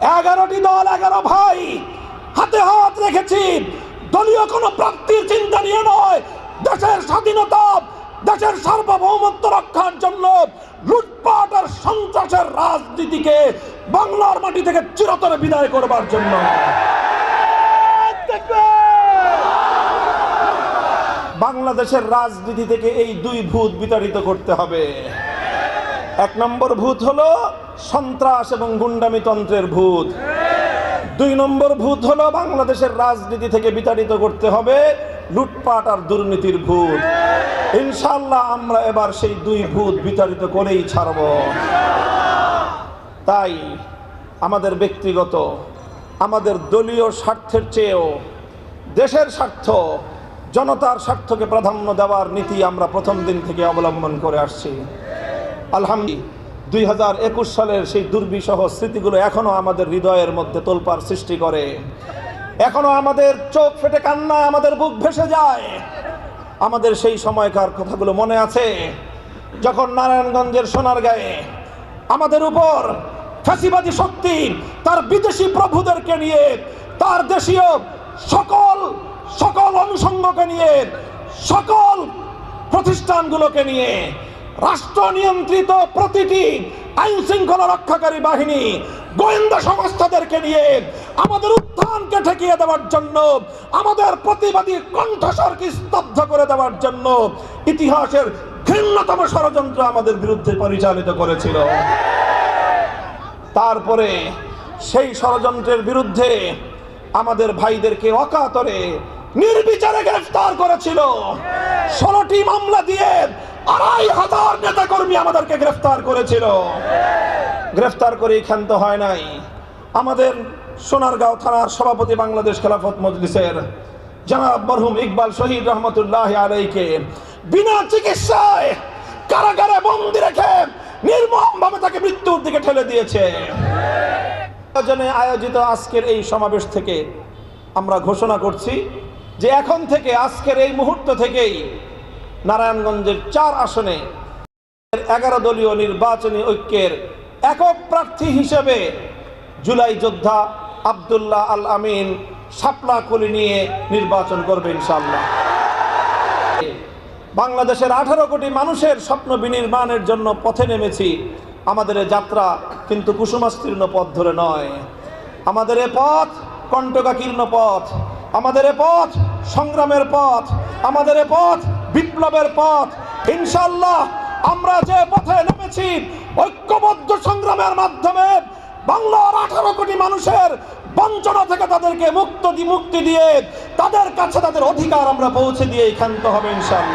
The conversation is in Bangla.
11টি দল 11 ভাই হাতে হাত রেখেছি। দলীয় কোনো প্রাপ্তির চিন্তা নিয়ে নয়, দেশের স্বাধীনতা, দেশের সার্বভৌমত্ব রক্ষার জন্য লুটপাট আর সন্ত্রাসের রাজনীতিকে বাংলার মাটি থেকে চিরতরে বিদায় করবার জন্য। বাংলাদেশের রাজনীতি থেকে এই দুই ভূত বিতাড়িত করতে হবে। 1 নম্বর ভূত হলো সন্ত্রাস এবং গুন্ডামি তন্ত্রের ভূত। 2 নম্বর ভূত হলো বাংলাদেশের রাজনীতি থেকে বিতাড়িত করতে হবে লুটপাট আর দুর্নীতির ভূত। ইনশাআল্লাহ আমরা এবার সেই 2 ভূত বিতাড়িত করেই ছাড়ব। তাই আমাদের ব্যক্তিগত, আমাদের দলীয় স্বার্থের চেয়েও দেশের স্বার্থ, জনতার স্বার্থকে প্রাধান্য দেওয়ার নীতি আমরা প্রথম দিন থেকে অবলম্বন করে আসছি। আলহামদুলিল্লাহ 2021 সালের সেই দুর্বিষহ স্মৃতিগুলো এখনো আমাদের হৃদয়ের মধ্যে তোলপাড় সৃষ্টি করে। এখনো আমাদের চোখ ফেটে কান্নায় আমাদের বুক ভেসে যায়। আমাদের সেই সময়কার কথাগুলো মনে আছে, যখন নারায়ণগঞ্জের সোনারগাঁয়ে আমাদের উপর ফ্যাসিবাদী শক্তি তার বিদেশি প্রভুদেরকে নিয়ে, তার দেশীয় সকল অনুষঙ্গকে নিয়ে, সকল প্রতিষ্ঠানগুলোকে নিয়ে, রাষ্ট্র নিয়ন্ত্রিত প্রতিটি আইন শৃঙ্খলা রক্ষাকারী বাহিনী, গোয়েন্দা সংস্থাদেরকে নিয়ে আমাদের উত্থানকে ঠেকিয়ে দেওয়ার জন্য, আমাদের প্রতিবাদী কণ্ঠস্বরকে স্তব্ধ করে দেওয়ার জন্য ইতিহাসের ঘৃণ্যতম ষড়যন্ত্র আমাদের বিরুদ্ধে পরিচালিত করেছিল। তারপরে সেই ষড়যন্ত্রের বিরুদ্ধে আমাদের ভাইদেরকে অকাতরে নির্বিচারে গ্রেফতার করেছিল। 16টি মামলা দিয়ে 2500 নেতাকর্মী আমাদেরকে গ্রেফতার করেছিল। গ্রেফতার করেই ক্ষান্ত হয় নাই। আমাদের সোনারগাঁও থানার সভাপতি বাংলাদেশ খেলাফত মজলিসের জনাব মরহুম ইকবাল শহীদ রহমতুল্লাহ আলাইকে বিনা চিকিৎসায় কারাগারে বন্দী রেখে নির্মমভাবে তাকে মৃত্যুর দিকে ঠেলে দিয়েছে। আয়োজিত আজকের এই সমাবেশ থেকে আমরা ঘোষণা করছি যে এখন থেকে, আজকের এই মুহূর্ত থেকেই নারায়ণগঞ্জের 4 আসনে 11 দলীয় নির্বাচনী ঐক্যের একক প্রার্থী হিসেবে জুলাই যোদ্ধা আব্দুল্লাহ আল আমিন শাপলা কুলি নিয়ে নির্বাচন করবে ইনশাআল্লাহ। বাংলাদেশের 18 কোটি মানুষের স্বপ্ন বিনির্মাণের জন্য পথে নেমেছি। আমাদের এই যাত্রা কিন্তু কুসুমাস্তীর্ণ পথ ধরে নয়। আমাদের এ পথ কণ্টকাকীর্ণ পথ, আমাদের এ পথ সংগ্রামের পথ, আমাদের এ পথ বিপ্লবের পথ। ইনশাআল্লাহ আমরা যে পথে নেমেছি, ঐক্যবদ্ধ সংগ্রামের মাধ্যমে বাংলার 18 কোটি মানুষের বঞ্চনা থেকে তাদেরকে মুক্তি দিয়ে তাদের কাছে তাদের অধিকার আমরা পৌঁছে দিয়ে ক্ষান্ত হবে ইনশাআল্লাহ।